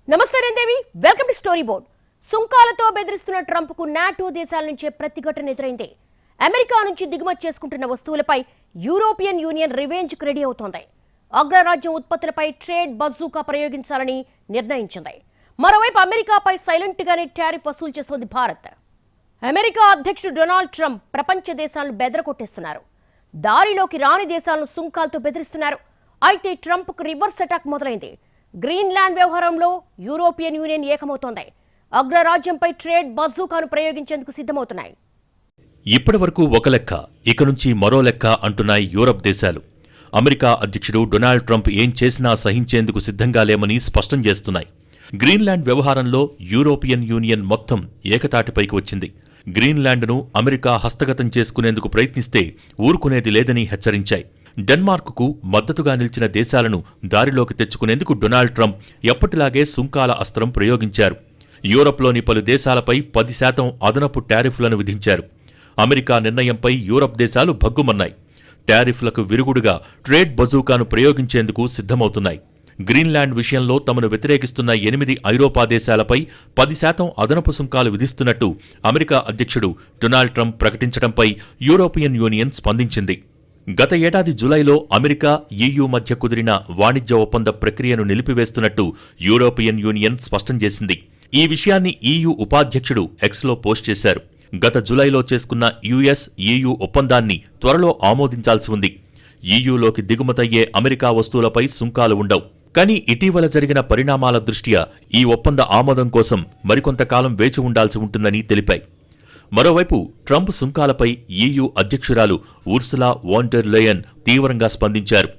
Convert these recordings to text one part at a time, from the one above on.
నమస్తే రందేవి, welcome to story board. సుంకాలతో బెదిరిస్తున్న ట్రంప్కు నాటో దేశాల నుంచే ప్రతిఘటన ఎదురైంది. అమెరికా నుంచి దిగుమతి చేసుకుంటున్న వస్తువులపై యూరోపియన్ యూనియన్ రివెంజ్కు రెడీ అవుతోంది. అగ్రరాజ్యం ఉత్పత్తులపై ట్రేడ్ బజూకా ప్రయోగించాలని నిర్ణయించింది. మరోవైపు అమెరికాపై సైలెంట్గానే టారిఫ్ వసూలు చేస్తోంది భారత్. అమెరికా అధ్యక్షుడు డొనాల్డ్ ట్రంప్ ప్రపంచ దేశాలను బెదరగొట్టేస్తున్నారు. దారిలోకి రాని దేశాలను సుంకాలతో బెదిరిస్తున్నారు. అయితే ట్రంప్కు రివర్స్ అటాక్ మొదలైంది. గ్రీన్లాండ్ వ్యవహారంలో యూరోపియన్ యూనియన్ ఏకమవుతోంది. అగ్రరాజ్యంపై ట్రేడ్ బజూకాను ప్రయోగించేందుకు సిద్ధమవుతున్నాయి. ఇప్పటి వరకు ఒక లెక్క, ఇక నుంచి మరో లెక్క అంటున్నాయి యూరప్ దేశాలు. అమెరికా అధ్యక్షుడు డొనాల్డ్ ట్రంప్ ఏం చేసినా సహించేందుకు సిద్ధంగా లేమని స్పష్టం చేస్తున్నాయి. గ్రీన్లాండ్ వ్యవహారంలో యూరోపియన్ యూనియన్ మొత్తం ఏకతాటిపైకి వచ్చింది. గ్రీన్లాండ్ను అమెరికా హస్తగతం చేసుకునేందుకు ప్రయత్నిస్తే ఊరుకునేది లేదని హెచ్చరించాయి. డెన్మార్క్కు మద్దతుగా నిలిచిన దేశాలను దారిలోకి తెచ్చుకునేందుకు డొనాల్డ్ ట్రంప్ ఎప్పటిలాగే సుంకాల అస్త్రం ప్రయోగించారు. యూరప్లోని పలు దేశాలపై 10% అదనపు టారిఫ్లను విధించారు. అమెరికా నిర్ణయంపై యూరప్ దేశాలు భగ్గుమన్నాయి. టారిఫ్లకు విరుగుడుగా ట్రేడ్ బజూకాను ప్రయోగించేందుకు సిద్ధమవుతున్నాయి. గ్రీన్లాండ్ విషయంలో తమను వ్యతిరేకిస్తున్న 8 ఐరోపా దేశాలపై 10% అదనపు సుంకాలు విధిస్తున్నట్టు అమెరికా అధ్యక్షుడు డొనాల్డ్ ట్రంప్ ప్రకటించడంపై యూరోపియన్ యూనియన్ స్పందించింది. గత ఏడాది జులైలో అమెరికా, EU మధ్య కుదిరిన వాణిజ్య ఒప్పంద ప్రక్రియను నిలిపివేస్తున్నట్టు యూరోపియన్ యూనియన్ స్పష్టం చేసింది. ఈ విషయాన్ని EU ఉపాధ్యక్షుడు ఎక్స్లో పోస్ట్ చేశారు. గత జులైలో చేసుకున్న US-EU ఒప్పందాన్ని త్వరలో ఆమోదించాల్సి ఉంది. EUలోకి దిగుమతయ్యే అమెరికా వస్తువులపై సుంకాలు ఉండవు. కానీ ఇటీవల జరిగిన పరిణామాల దృష్ట్యా ఈ ఒప్పంద ఆమోదం కోసం మరికొంతకాలం వేచి ఉండాల్సి ఉంటుందని తెలిపాయి. మరోవైపు ట్రంప్ సుంకాలపై EU అధ్యక్షురాలు ఉర్సులా వాన్ డెర్ లెయన్ తీవ్రంగా స్పందించారు.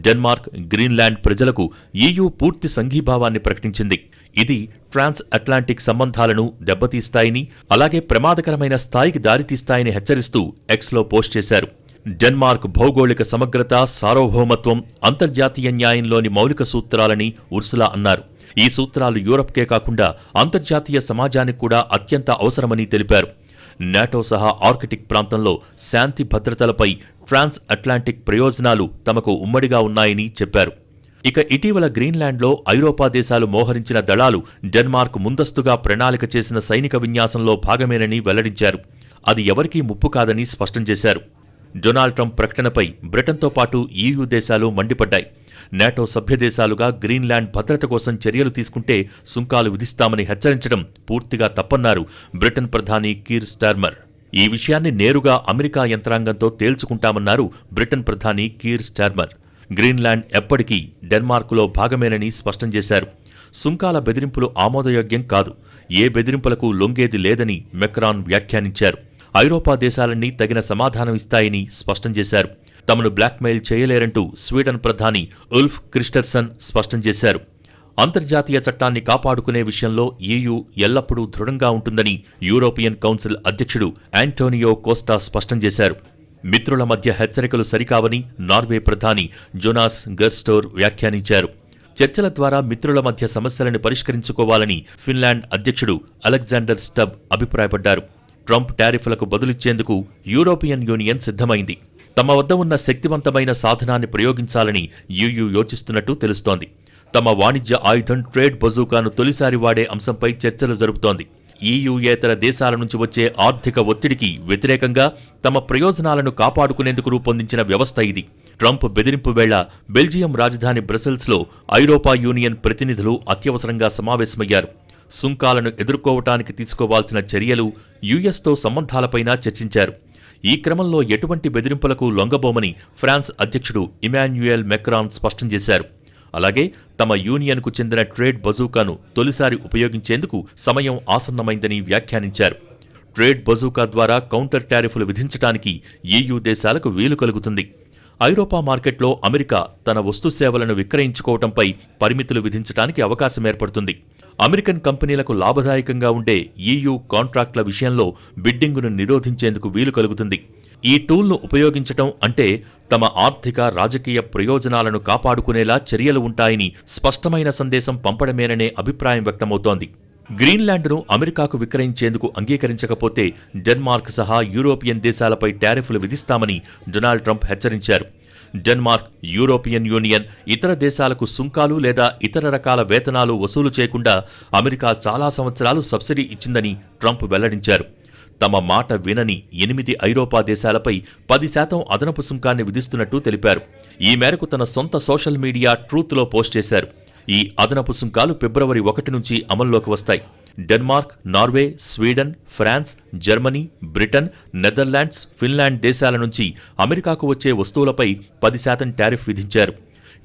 డెన్మార్క్, గ్రీన్లాండ్ ప్రజలకు EU పూర్తి సంఘీభావాన్ని ప్రకటించింది. ఇది ట్రాన్స్ అట్లాంటిక్ సంబంధాలను దెబ్బతీస్తాయని, అలాగే ప్రమాదకరమైన స్థాయికి దారితీస్తాయని హెచ్చరిస్తూ ఎక్స్లో పోస్ట్ చేశారు. డెన్మార్క్ భౌగోళిక సమగ్రత, సార్వభౌమత్వం అంతర్జాతీయ న్యాయంలోని మౌలిక సూత్రాలని ఉర్సులా అన్నారు. ఈ సూత్రాలు యూరప్కే కాకుండా అంతర్జాతీయ సమాజానికి కూడా అత్యంత అవసరమని తెలిపారు. నాటో సహా ఆర్కిటిక్ ప్రాంతంలో శాంతి భద్రతలపై ట్రాన్స్ అట్లాంటిక్ ప్రయోజనాలు తమకు ఉమ్మడిగా ఉన్నాయని చెప్పారు. ఇక ఇటీవల గ్రీన్లాండ్లో ఐరోపా దేశాలు మోహరించిన దళాలు డెన్మార్క్ ముందస్తుగా ప్రణాళిక చేసిన సైనిక విన్యాసంలో భాగమేనని వెల్లడించారు. అది ఎవరికీ ముప్పు కాదని స్పష్టం చేశారు. డొనాల్డ్ ట్రంప్ ప్రకటనపై బ్రిటన్తో పాటు EU దేశాలు మండిపడ్డాయి. నాటో సభ్యదేశాలుగా గ్రీన్లాండ్ భద్రత కోసం చర్యలు తీసుకుంటే సుంకాలు విధిస్తామని హెచ్చరించడం పూర్తిగా తప్పన్నారు బ్రిటన్ ప్రధాని కీర్ స్టార్మర్. ఈ విషయాన్ని నేరుగా అమెరికా యంత్రాంగంతో తేల్చుకుంటామన్నారు బ్రిటన్ ప్రధాని కీర్ స్టార్మర్. గ్రీన్లాండ్ ఎప్పటికీ డెన్మార్కులో భాగమేనని స్పష్టం చేశారు. సుంకాల బెదిరింపులు ఆమోదయోగ్యం కాదు, ఏ బెదిరింపులకు లొంగేది లేదని మెక్రాన్ వ్యాఖ్యానించారు. ఐరోపా దేశాలన్నీ తగిన సమాధానం ఇస్తాయని స్పష్టం చేశారు. తమను బ్లాక్మెయిల్ చేయలేరంటూ స్వీడన్ ప్రధాని ఉల్ఫ్ క్రిస్టర్సన్ స్పష్టం చేశారు. అంతర్జాతీయ చట్టాన్ని కాపాడుకునే విషయంలో EU ఎల్లప్పుడూ దృఢంగా ఉంటుందని యూరోపియన్ కౌన్సిల్ అధ్యక్షుడు యాంటోనియో కోస్టా స్పష్టం చేశారు. మిత్రుల మధ్య హెచ్చరికలు సరికావని నార్వే ప్రధాని జోనాస్ గర్స్టోర్ వ్యాఖ్యానించారు. చర్చల ద్వారా మిత్రుల మధ్య సమస్యలను పరిష్కరించుకోవాలని ఫిన్లాండ్ అధ్యక్షుడు అలెగ్జాండర్ స్టబ్ అభిప్రాయపడ్డారు. ట్రంప్ టారిఫ్లకు బదులిచ్చేందుకు యూరోపియన్ యూనియన్ సిద్ధమైంది. తమ వద్ద ఉన్న శక్తివంతమైన సాధనాన్ని ప్రయోగించాలని EU యోచిస్తున్నట్టు తెలుస్తోంది. తమ వాణిజ్య ఆయుధం ట్రేడ్ బజూకాను తొలిసారి వాడే అంశంపై చర్చలు జరుపుతోంది. EU-యేతర దేశాల నుంచి వచ్చే ఆర్థిక ఒత్తిడికి వ్యతిరేకంగా తమ ప్రయోజనాలను కాపాడుకునేందుకు రూపొందించిన వ్యవస్థ ఇది. ట్రంప్ బెదిరింపు వేళ బెల్జియం రాజధాని బ్రసెల్స్లో ఐరోపా యూనియన్ ప్రతినిధులు అత్యవసరంగా సమావేశమయ్యారు. సుంకాలను ఎదుర్కోవటానికి తీసుకోవాల్సిన చర్యలు, US-తో సంబంధాలపైనా చర్చించారు. ఈ క్రమంలో ఎటువంటి బెదిరింపులకు లొంగబోమని ఫ్రాన్స్ అధ్యక్షుడు ఇమాన్యుయల్ మెక్రాన్ స్పష్టం చేశారు. అలాగే తమ యూనియన్కు చెందిన ట్రేడ్ బజూకాను తొలిసారి ఉపయోగించేందుకు సమయం ఆసన్నమైందని వ్యాఖ్యానించారు. ట్రేడ్ బజూకా ద్వారా కౌంటర్ టారిఫ్లు విధించడానికి EU దేశాలకు వీలు కలుగుతుంది. ఐరోపా మార్కెట్లో అమెరికా తన వస్తుసేవలను విక్రయించుకోవడంపై పరిమితులు విధించడానికి అవకాశం ఏర్పడుతుంది. అమెరికన్ కంపెనీలకు లాభదాయకంగా ఉండే EU కాంట్రాక్టుల విషయంలో బిడ్డింగును నిరోధించేందుకు వీలు కలుగుతుంది. ఈ టూల్ను ఉపయోగించటం అంటే తమ ఆర్థిక, రాజకీయ ప్రయోజనాలను కాపాడుకునేలా చర్యలు ఉంటాయని స్పష్టమైన సందేశం పంపడమేననే అభిప్రాయం వ్యక్తమవుతోంది. గ్రీన్లాండ్ను అమెరికాకు విక్రయించేందుకు అంగీకరించకపోతే డెన్మార్క్ సహా యూరోపియన్ దేశాలపై టారిఫ్లు విధిస్తామని డొనాల్డ్ ట్రంప్ హెచ్చరించారు. డెన్మార్క్, యూరోపియన్ యూనియన్, ఇతర దేశాలకు సుంకాలు లేదా ఇతర రకాల వేతనాలు వసూలు చేయకుండా అమెరికా చాలా సంవత్సరాలు సబ్సిడీ ఇచ్చిందని ట్రంప్ వెల్లడించారు. తమ మాట వినని 8 ఐరోపా దేశాలపై 10% అదనపు సుంకాన్ని విధిస్తున్నట్టు తెలిపారు. ఈ మేరకు తన సొంత సోషల్ మీడియా ట్రూత్లో పోస్ట్ చేశారు. ఈ అదనపు సుంకాలు ఫిబ్రవరి 1 నుంచి అమల్లోకి వస్తాయి. Denmark, Norway, Sweden, France, Germany, Britain, Netherlands, Finland దేశాల నుంచి అమెరికాకు వచ్చే వస్తువులపై 10% టారిఫ్ విధించారు.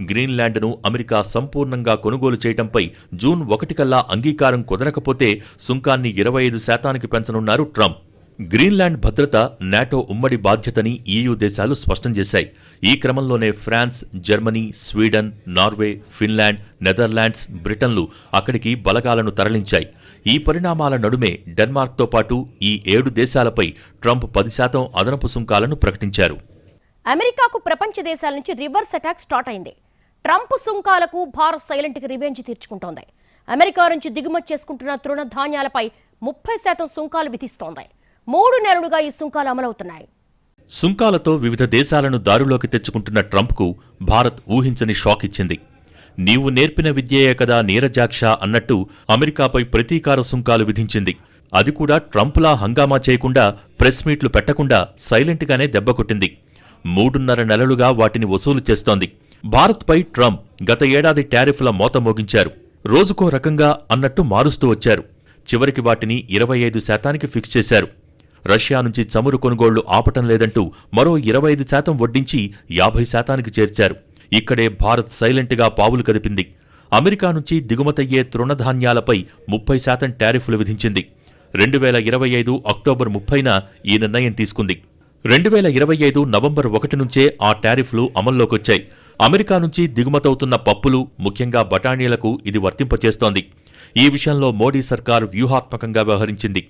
గ్రీన్లాండ్ను అమెరికా సంపూర్ణంగా కొనుగోలు చేయడంపై జూన్ 1 కల్లా అంగీకారం కుదరకపోతే సుంకాన్ని 25%కి పెంచనున్నారు ట్రంప్. గ్రీన్లాండ్ భద్రత నాటో ఉమ్మడి బాధ్యతని EU దేశాలు స్పష్టం చేశాయి. ఈ క్రమంలోనే France, Germany, Sweden, Norway, Finland, Netherlands, బ్రిటన్లు అక్కడికి బలగాలను తరలించాయి. ఈ పరిణామాల నడుమే డెన్మార్క్తో పాటు ఈ 7 దేశాలపై ట్రంప్ 10% అదనపు సుంకాలను ప్రకటించారు. అమెరికాకు ప్రపంచ దేశాల నుంచి రివర్స్ అటాక్ స్టార్ట్ అయింది. ట్రంప్ సుంకాలకు భారత్ సైలెంట్గా రివెంజ్ తీర్చుకుంటోంది. అమెరికా నుంచి దిగుమతి చేసుకుంటున్న తృణధాన్యాలపై 30% సుంకాలు విధిస్తోంది. 3 నెలలుగా ఈ సుంకాలు అమలవుతున్నాయి. సుంకాలతో వివిధ దేశాలను దారిలోకి తెచ్చుకుంటున్న ట్రంప్కు భారత్ ఊహించని షాక్ ఇచ్చింది. నీవు నేర్పిన విద్యయే కదా నీరజాక్ష అన్నట్టు అమెరికాపై ప్రతీకార సుంకాలు విధించింది. అది కూడా ట్రంప్లా హంగామా చేయకుండా, ప్రెస్ మీట్లు పెట్టకుండా సైలెంట్గానే దెబ్బకొట్టింది. 3.5 నెలలుగా వాటిని వసూలు చేస్తోంది. భారత్పై ట్రంప్ గత ఏడాది టారిఫ్ల మోత మోగించారు. రోజుకో రకంగా అన్నట్టు మారుస్తూ వచ్చారు. చివరికి వాటిని 25%కి ఫిక్స్ చేశారు. రష్యా నుంచి చమురు కొనుగోళ్లు ఆపటం లేదంటూ మరో 25% వడ్డించి 50%కి చేర్చారు. ఇక్కడే భారత్ సైలెంట్గా పావులు కదిపింది. అమెరికా నుంచి దిగుమతయ్యే తృణధాన్యాలపై 30% టారిఫ్లు విధించింది. 2025 అక్టోబర్ 30న ఈ నిర్ణయం తీసుకుంది. 2025 నవంబర్ 1 నుంచే ఆ టారిఫ్లు అమల్లోకొచ్చాయి. అమెరికా నుంచి దిగుమతవుతున్న పప్పులు, ముఖ్యంగా బఠానీలకు ఇది వర్తింపచేస్తోంది. ఈ విషయంలో మోడీ సర్కార్ వ్యూహాత్మకంగా వ్యవహరించింది.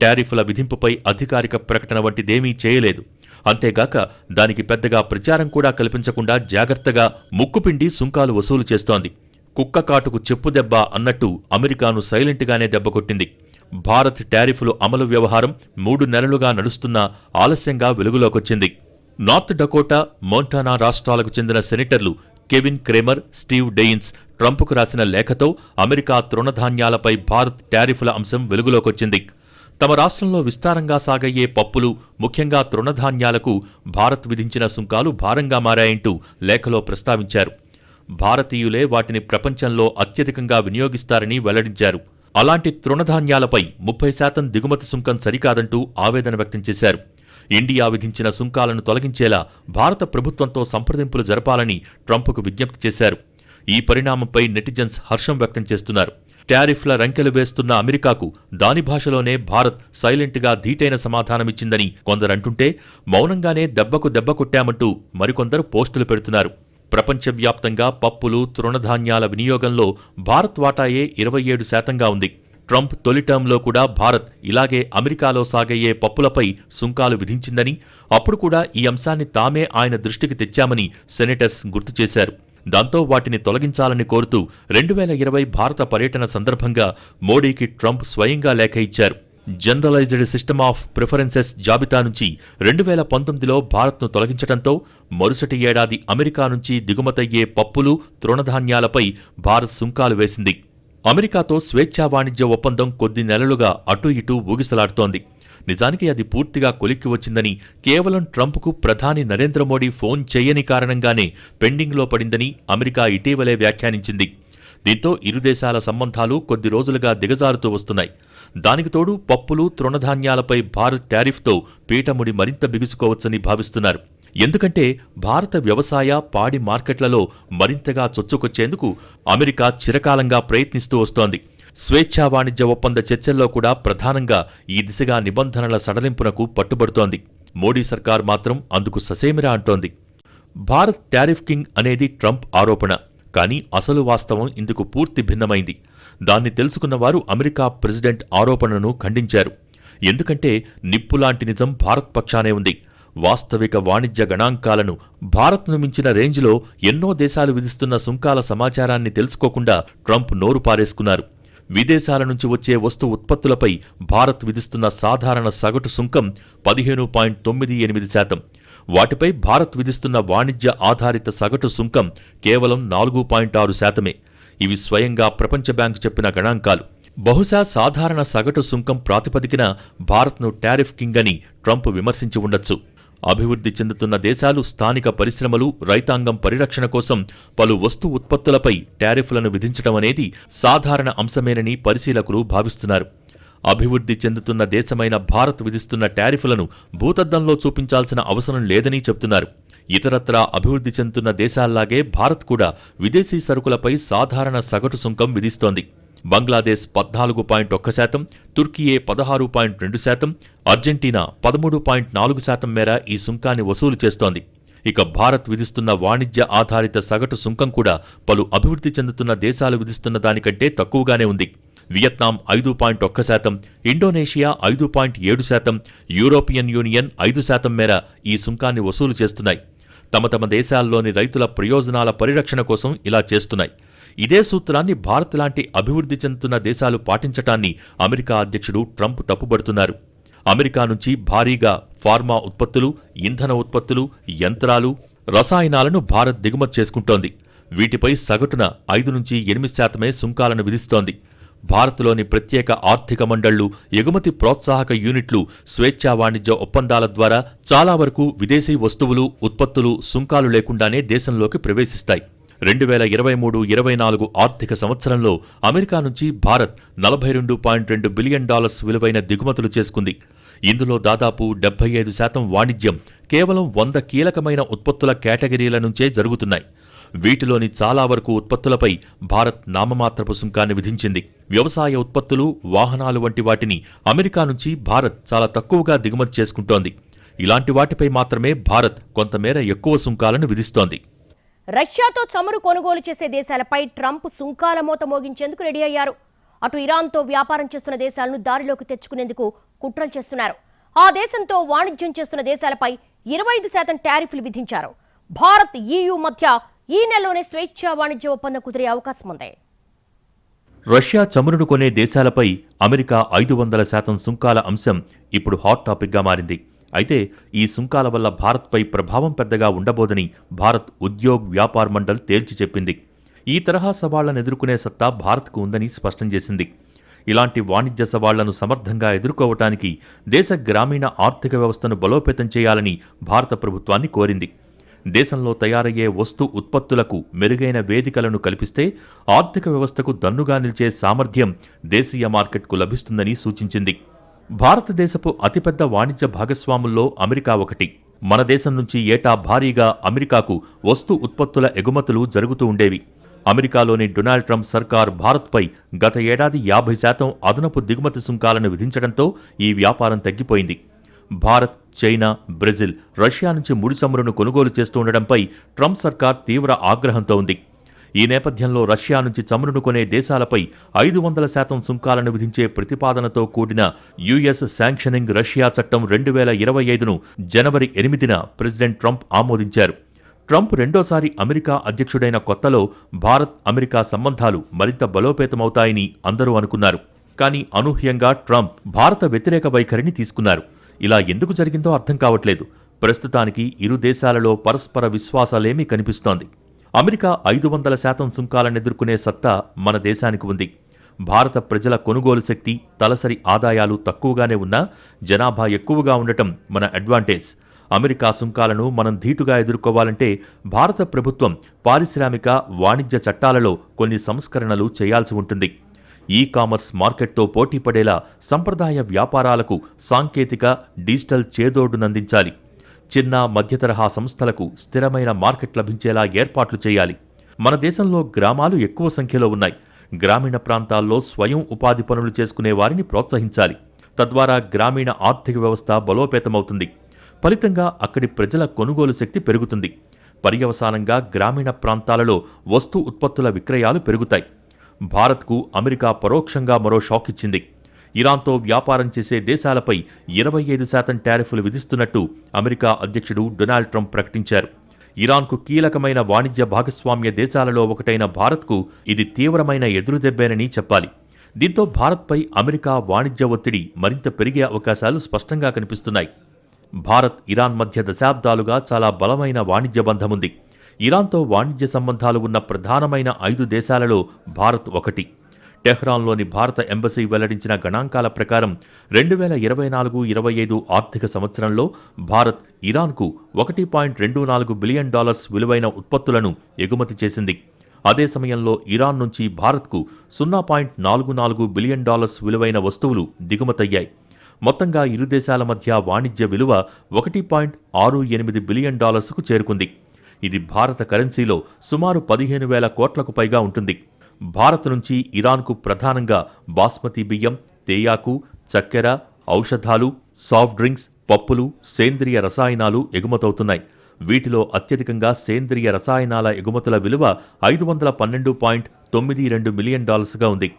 టారిఫ్ల విధింపుపై అధికారిక ప్రకటన వంటిదేమీ చేయలేదు. అంతేగాక దానికి పెద్దగా ప్రచారం కూడా కల్పించకుండా జాగ్రత్తగా ముక్కుపిండి సుంకాలు వసూలు చేస్తోంది. కుక్క కాటుకు చెప్పుదెబ్బ అన్నట్టు అమెరికాను సైలెంట్గానే దెబ్బకొట్టింది. భారత్ టారిఫ్లు అమలు వ్యవహారం 3 నెలలుగా నడుస్తున్నా ఆలస్యంగా వెలుగులోకొచ్చింది. నార్త్ డకోటా, మోంటానా రాష్ట్రాలకు చెందిన సెనేటర్లు కెవిన్ క్రేమర్, స్టీవ్ డెయిన్స్ ట్రంప్కు రాసిన లేఖతో అమెరికా తృణధాన్యాలపై భారత్ టారిఫ్ల అంశం వెలుగులోకొచ్చింది. తమ రాష్ట్రంలో విస్తారంగా సాగయ్యే పప్పులు, ముఖ్యంగా తృణధాన్యాలకు భారత్ విధించిన సుంకాలు భారంగా మారాయంటూ లేఖలో ప్రస్తావించారు. భారతీయులే వాటిని ప్రపంచంలో అత్యధికంగా వినియోగిస్తారని వెల్లడించారు. అలాంటి తృణధాన్యాలపై 30% దిగుమతి సుంకం సరికాదంటూ ఆవేదన వ్యక్తం చేశారు. ఇండియా విధించిన సుంకాలను తొలగించేలా భారత ప్రభుత్వంతో సంప్రదింపులు జరపాలని ట్రంప్కు విజ్ఞప్తి చేశారు. ఈ పరిణామంపై నెటిజన్స్ హర్షం వ్యక్తం చేస్తున్నారు. టారిఫ్ల రంకెలు వేస్తున్న అమెరికాకు దాని భాషలోనే భారత్ సైలెంట్గా ధీటైన సమాధానమిచ్చిందని కొందరంటుంటే, మౌనంగానే దెబ్బకు దెబ్బ కొట్టామంటూ మరికొందరు పోస్టులు పెడుతున్నారు. ప్రపంచవ్యాప్తంగా పప్పులు, తృణధాన్యాల వినియోగంలో భారత్ వాటాయే 27%గా ఉంది. ట్రంప్ తొలి టర్మ్లో కూడా భారత్ ఇలాగే అమెరికాలో సాగయ్యే పప్పులపై సుంకాలు విధించిందని, అప్పుడు కూడా ఈ అంశాన్ని తామే ఆయన దృష్టికి తెచ్చామని సెనేటర్స్ గుర్తు చేశారు. దాంతో వాటిని తొలగించాలని కోరుతూ 2020 భారత పర్యటన సందర్భంగా మోడీకి ట్రంప్ స్వయంగా లేఖ ఇచ్చారు. జనరలైజ్డ్ సిస్టమ్ ఆఫ్ ప్రిఫరెన్సెస్ జాబితా నుంచి 2019లో భారత్ను తొలగించడంతో మరుసటి ఏడాది అమెరికా నుంచి దిగుమతయ్యే పప్పులు, తృణధాన్యాలపై భారత్ సుంకాలు వేసింది. అమెరికాతో స్వేచ్ఛా వాణిజ్య ఒప్పందం కొద్ది నెలలుగా అటూ ఇటూ ఊగిసలాడుతోంది. నిజానికి అది పూర్తిగా కొలిక్కి వచ్చిందని, కేవలం ట్రంప్కు ప్రధాని నరేంద్ర మోడీ ఫోన్ చేయని కారణంగానే పెండింగ్లో పడిందని అమెరికా ఇటీవలే వ్యాఖ్యానించింది. దీంతో ఇరు దేశాల సంబంధాలు కొద్ది రోజులుగా దిగజారుతూ వస్తున్నాయి. దానికి తోడు పప్పులు, తృణధాన్యాలపై భారత్ టారిఫ్తో పీటముడి మరింత బిగుసుకోవచ్చని భావిస్తున్నారు. ఎందుకంటే భారత వ్యవసాయ, పాడి మార్కెట్లలో మరింతగా చొచ్చుకొచ్చేందుకు అమెరికా చిరకాలంగా ప్రయత్నిస్తూ వస్తోంది. స్వేచ్ఛా వాణిజ్య ఒప్పంద చర్చల్లో కూడా ప్రధానంగా ఈ దిశగా నిబంధనల సడలింపునకు పట్టుబడుతోంది. మోడీ సర్కార్ మాత్రం అందుకు ససేమిరా అంటోంది. భారత్ టారిఫ్ కింగ్ అనేది ట్రంప్ ఆరోపణ. కానీ అసలు వాస్తవం ఇందుకు పూర్తి భిన్నమైంది. దాన్ని తెలుసుకున్నవారు అమెరికా ప్రెసిడెంట్ ఆరోపణను ఖండించారు. ఎందుకంటే నిప్పులాంటి నిజం భారత్ పక్షానే ఉంది. వాస్తవిక వాణిజ్య గణాంకాలను, భారత్ను మించిన రేంజ్లో ఎన్నో దేశాలు విధిస్తున్న సుంకాల సమాచారాన్ని తెలుసుకోకుండా ట్రంప్ నోరు పారేసుకున్నారు. విదేశాల నుంచి వచ్చే వస్తు ఉత్పత్తులపై భారత్ విధిస్తున్న సాధారణ సగటు సుంకం 15.98%. వాటిపై భారత్ విధిస్తున్న వాణిజ్య ఆధారిత సగటు సుంకం కేవలం 4.6%. ఇవి స్వయంగా ప్రపంచ బ్యాంకు చెప్పిన గణాంకాలు. బహుశా సాధారణ సగటు సుంకం ప్రాతిపదికన భారత్ను టారిఫ్ కింగ్ అని ట్రంప్ విమర్శించి ఉండొచ్చు. అభివృద్ధి చెందుతున్న దేశాలు స్థానిక పరిశ్రమలు, రైతాంగం పరిరక్షణ కోసం పలు వస్తు ఉత్పత్తులపై టారిఫ్లను విధించడం అనేది సాధారణ అంశమేనని పరిశీలకులు భావిస్తున్నారు. అభివృద్ధి చెందుతున్న దేశమైన భారత్ విధిస్తున్న టారిఫ్లను భూతద్దంలో చూపించాల్సిన అవసరం లేదని చెబుతున్నారు. ఇతరత్రా అభివృద్ధి చెందుతున్న దేశాల్లాగే భారత్ కూడా విదేశీ సరుకులపై సాధారణ సగటు సుంకం విధిస్తోంది. బంగ్లాదేశ్ 14.1%, తుర్కియే 16.2%, అర్జెంటీనా 13.4% మేర ఈ సుంకాన్ని వసూలు చేస్తోంది. ఇక భారత్ విధిస్తున్న వాణిజ్య ఆధారిత సగటు సుంకం కూడా పలు అభివృద్ధి చెందుతున్న దేశాలు విధిస్తున్న దానికంటే తక్కువగానే ఉంది. వియత్నాం 5.1%, ఇండోనేషియా 5.7%, యూరోపియన్ యూనియన్ 5% మేర ఈ సుంకాన్ని వసూలు చేస్తున్నాయి. తమ దేశాల్లోని రైతుల ప్రయోజనాల పరిరక్షణ కోసం ఇలా చేస్తున్నాయి. ఇదే సూత్రాన్ని భారత్ లాంటి అభివృద్ధి చెందుతున్న దేశాలు పాటించటాన్ని అమెరికా అధ్యక్షుడు ట్రంప్ తప్పుబడుతున్నారు. అమెరికా నుంచి భారీగా ఫార్మా ఉత్పత్తులు, ఇంధన ఉత్పత్తులు, యంత్రాలు, రసాయనాలను భారత్ దిగుమతి చేసుకుంటోంది. వీటిపై సగటున 5-8% సుంకాలను విధిస్తోంది. భారత్లోని ప్రత్యేక ఆర్థిక మండళ్లు, ఎగుమతి ప్రోత్సాహక యూనిట్లు స్వేచ్ఛా వాణిజ్య ఒప్పందాల ద్వారా చాలా వరకు విదేశీ వస్తువులు, ఉత్పత్తులు సుంకాలు లేకుండానే దేశంలోకి ప్రవేశిస్తాయి. 2023-24 ఆర్థిక సంవత్సరంలో అమెరికా నుంచి భారత్ $42.2 బిలియన్ విలువైన దిగుమతులు చేసుకుంది. ఇందులో దాదాపు 75% వాణిజ్యం కేవలం 100 కీలకమైన ఉత్పత్తుల కేటగిరీల నుంచే జరుగుతున్నాయి. వీటిలోని చాలా వరకు ఉత్పత్తులపై భారత్ నామమాత్రపు సుంకాన్ని విధించింది. వ్యవసాయ ఉత్పత్తులు, వాహనాలు వంటి వాటిని అమెరికా నుంచి భారత్ చాలా తక్కువగా దిగుమతి చేసుకుంటోంది. ఇలాంటి వాటిపై మాత్రమే భారత్ కొంతమేర ఎక్కువ సుంకాలను విధిస్తోంది. రష్యాతో చమురు కొనుగోలు చేసే దేశాలపై ట్రంప్ సుంకాల మోత మోగించేందుకు రెడీ అయ్యారు. అటు ఇరాన్తో వ్యాపారం చేస్తున్న దేశాలను దారిలోకి తెచ్చుకునేందుకు కుట్రలు చేస్తున్నారు. ఆ దేశంతో వాణిజ్యం చేస్తున్న దేశాలపై 25% టారిఫ్లు విధించారు. భారత్, EU మధ్య ఈ నెలలోనే స్వేచ్ఛా వాణిజ్య ఒప్పందం కుదిరే అవకాశం ఉంది. రష్యా చమురును కొనే దేశాలపై అమెరికా 500% సుంకాల అంశం ఇప్పుడు హాట్ టాపిక్గా మారింది. అయితే ఈ సుంకాల వల్ల భారత్పై ప్రభావం పెద్దగా ఉండబోదని భారత్ ఉద్యోగ్ వ్యాపార్ మండల్ తేల్చి చెప్పింది. ఈ తరహా సవాళ్లను ఎదుర్కొనే సత్తా భారత్కు ఉందని స్పష్టం చేసింది. ఇలాంటి వాణిజ్య సవాళ్లను సమర్థంగా ఎదుర్కోవటానికి దేశ గ్రామీణ ఆర్థిక వ్యవస్థను బలోపేతం చేయాలని భారత ప్రభుత్వాన్ని కోరింది. దేశంలో తయారయ్యే వస్తు ఉత్పత్తులకు మెరుగైన వేదికలను కల్పిస్తే ఆర్థిక వ్యవస్థకు దన్నుగా నిలిచే సామర్థ్యం దేశీయ మార్కెట్కు లభిస్తుందని సూచించింది. భారతదేశపు అతిపెద్ద వాణిజ్య భాగస్వాముల్లో అమెరికా ఒకటి. మన దేశం నుంచి ఏటా భారీగా అమెరికాకు వస్తు ఉత్పత్తుల ఎగుమతులు జరుగుతూ ఉండేవి. అమెరికాలోని డొనాల్డ్ ట్రంప్ సర్కార్ భారత్పై గత ఏడాది 50% అదనపు దిగుమతి సుంకాలను విధించడంతో ఈ వ్యాపారం తగ్గిపోయింది. భారత్, చైనా, బ్రెజిల్, రష్యా నుంచి ముడి చమురును కొనుగోలు చేస్తూ ఉండడంపై ట్రంప్ సర్కార్ తీవ్ర ఆగ్రహంతో ఉంది. ఈ నేపథ్యంలో రష్యా నుంచి చమురును కొనే దేశాలపై 500% సుంకాలను విధించే ప్రతిపాదనతో కూడిన యుఎస్ శాంక్షనింగ్ రష్యా చట్టం 2025ను జనవరి 8న ప్రెసిడెంట్ ట్రంప్ ఆమోదించారు. ట్రంప్ రెండోసారి అమెరికా అధ్యక్షుడైన కొత్తలో భారత్, అమెరికా సంబంధాలు మరింత బలోపేతమవుతాయని అందరూ అనుకున్నారు. కానీ అనూహ్యంగా ట్రంప్ భారత వ్యతిరేక వైఖరిని తీసుకున్నారు. ఇలా ఎందుకు జరిగిందో అర్థం కావట్లేదు. ప్రస్తుతానికి ఇరు దేశాలలో పరస్పర విశ్వాసాలేమీ కనిపిస్తోంది. అమెరికా 500% సుంకాలను ఎదుర్కొనే సత్తా మన దేశానికి ఉంది. భారత ప్రజల కొనుగోలు శక్తి, తలసరి ఆదాయాలు తక్కువగానే ఉన్నా జనాభా ఎక్కువగా ఉండటం మన అడ్వాంటేజ్. అమెరికా సుంకాలను మనం ధీటుగా ఎదుర్కోవాలంటే భారత ప్రభుత్వం పారిశ్రామిక, వాణిజ్య చట్టాలలో కొన్ని సంస్కరణలు చేయాల్సి ఉంటుంది. ఈ-కామర్స్ మార్కెట్తో పోటీపడేలా సంప్రదాయ వ్యాపారాలకు సాంకేతిక, డిజిటల్ చేదోడునందించాలి. చిన్న, మధ్యతరహా సంస్థలకు స్థిరమైన మార్కెట్ లభించేలా ఏర్పాట్లు చేయాలి. మన దేశంలో గ్రామాలు ఎక్కువ సంఖ్యలో ఉన్నాయి. గ్రామీణ ప్రాంతాల్లో స్వయం ఉపాధి పనులు చేసుకునే వారిని ప్రోత్సహించాలి. తద్వారా గ్రామీణ ఆర్థిక వ్యవస్థ బలోపేతమవుతుంది. ఫలితంగా అక్కడి ప్రజల కొనుగోలు శక్తి పెరుగుతుంది. పర్యవసానంగా గ్రామీణ ప్రాంతాలలో వస్తు ఉత్పత్తుల విక్రయాలు పెరుగుతాయి. భారత్కు అమెరికా పరోక్షంగా మరో షాక్ ఇచ్చింది. ఇరాన్తో వ్యాపారం చేసే దేశాలపై 25% టారిఫ్లు విధిస్తున్నట్టు అమెరికా అధ్యక్షుడు డొనాల్డ్ ట్రంప్ ప్రకటించారు. ఇరాన్కు కీలకమైన వాణిజ్య భాగస్వామ్య దేశాలలో ఒకటైన భారత్కు ఇది తీవ్రమైన ఎదురుదెబ్బేనని చెప్పాలి. దీంతో భారత్పై అమెరికా వాణిజ్య ఒత్తిడి మరింత పెరిగే అవకాశాలు స్పష్టంగా కనిపిస్తున్నాయి. భారత్, ఇరాన్ మధ్య దశాబ్దాలుగా చాలా బలమైన వాణిజ్య బంధముంది. ఇరాన్తో వాణిజ్య సంబంధాలు ఉన్న ప్రధానమైన 5 దేశాలలో భారత్ ఒకటి. టెహ్రాన్లోని భారత ఎంబసీ వెల్లడించిన గణాంకాల ప్రకారం 2024-25 ఆర్థిక సంవత్సరంలో భారత్ ఇరాన్కు $1.24 బిలియన్ విలువైన ఉత్పత్తులను ఎగుమతి చేసింది. అదే సమయంలో ఇరాన్ నుంచి భారత్కు $0.44 బిలియన్ విలువైన వస్తువులు దిగుమతయ్యాయి. మొత్తంగా ఇరు దేశాల మధ్య వాణిజ్య విలువ $1.68 బిలియన్ కు చేరుకుంది. ఇది భారత కరెన్సీలో సుమారు 15,000 కోట్లకు పైగా ఉంటుంది. భారత్ నుంచి ఇరాన్కు ప్రధానంగా బాస్మతి బియ్యం, తేయాకు, చక్కెర, ఔషధాలు, సాఫ్ట్ డ్రింక్స్, పప్పులు, సేంద్రియ రసాయనాలు ఎగుమతవుతున్నాయి. వీటిలో అత్యధికంగా సేంద్రియ రసాయనాల ఎగుమతుల విలువ $512.92 మిలియన్ గా ఉంది.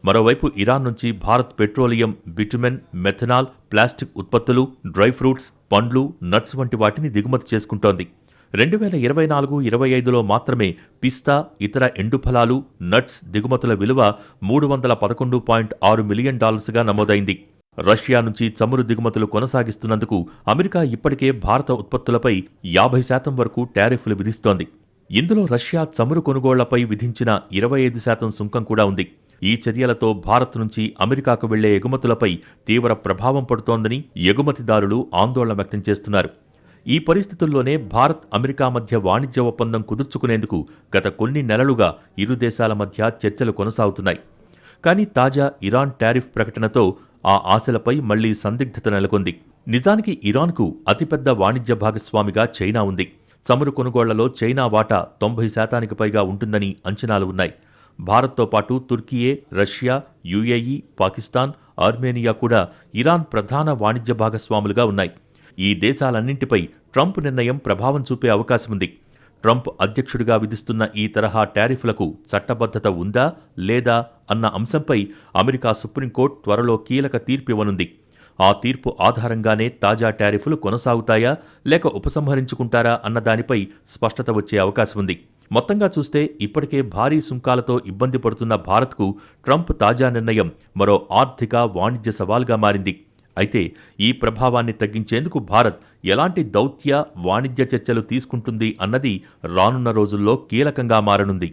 మరోవైపు ఇరాన్ నుంచి Bharat petroleum, bitumen, methanol, plastic ఉత్పత్తులు, డ్రై ఫ్రూట్స్, పండ్లు, నట్స్ వంటి వాటిని దిగుమతి చేసుకుంటోంది. 2024-25లో మాత్రమే పిస్తా, ఇతర ఎండుఫలాలు, నట్స్ దిగుమతుల విలువ $311.6 మిలియన్ గా నమోదైంది. రష్యా నుంచి చమురు దిగుమతులు కొనసాగిస్తున్నందుకు అమెరికా ఇప్పటికే భారత ఉత్పత్తులపై 50% వరకు టారిఫ్లు విధిస్తోంది. ఇందులో రష్యా చమురు కొనుగోళ్లపై విధించిన 25% సుంకం కూడా ఉంది. ఈ చర్యలతో భారత్ నుంచి అమెరికాకు వెళ్లే ఎగుమతులపై తీవ్ర ప్రభావం పడుతోందని ఎగుమతిదారులు ఆందోళన వ్యక్తం చేస్తున్నారు. ఈ పరిస్థితుల్లోనే భారత్, అమెరికా మధ్య వాణిజ్య ఒప్పందం కుదుర్చుకునేందుకు గత కొన్ని నెలలుగా ఇరు దేశాల మధ్య చర్చలు కొనసాగుతున్నాయి. కానీ తాజా ఇరాన్ టారిఫ్ ప్రకటనతో ఆ ఆశలపై మళ్లీ సందిగ్ధత నెలకొంది. నిజానికి ఇరాన్కు అతిపెద్ద వాణిజ్య భాగస్వామిగా చైనా ఉంది. చమురు కొనుగోళ్లలో చైనా వాటా 90% పైగా ఉంటుందని అంచనాలు ఉన్నాయి. భారత్తో పాటు Türkiye, Russia, UAE, Pakistan, Armenia కూడా ఇరాన్ ప్రధాన వాణిజ్య భాగస్వాములుగా ఉన్నాయి. ఈ దేశాలన్నింటిపై ట్రంప్ నిర్ణయం ప్రభావం చూపే అవకాశముంది. ట్రంప్ అధ్యక్షుడిగా విధిస్తున్న ఈ తరహా టారిఫ్లకు చట్టబద్ధత ఉందా లేదా అన్న అంశంపై అమెరికా సుప్రీంకోర్టు త్వరలో కీలక తీర్పు ఇవ్వనుంది. ఆ తీర్పు ఆధారంగానే తాజా టారిఫ్లు కొనసాగుతాయా లేక ఉపసంహరించుకుంటారా అన్న దానిపై స్పష్టత వచ్చే అవకాశముంది. మొత్తంగా చూస్తే ఇప్పటికే భారీ సుంకాలతో ఇబ్బంది పడుతున్న భారత్కు ట్రంప్ తాజా నిర్ణయం మరో ఆర్థిక, వాణిజ్య సవాల్గా మారింది. అయితే ఈ ప్రభావాన్ని తగ్గించేందుకు భారత్ ఎలాంటి దౌత్య, వాణిజ్య చర్చలు తీసుకుంటుంది అన్నది రానున్న రోజుల్లో కీలకంగా మారనుంది.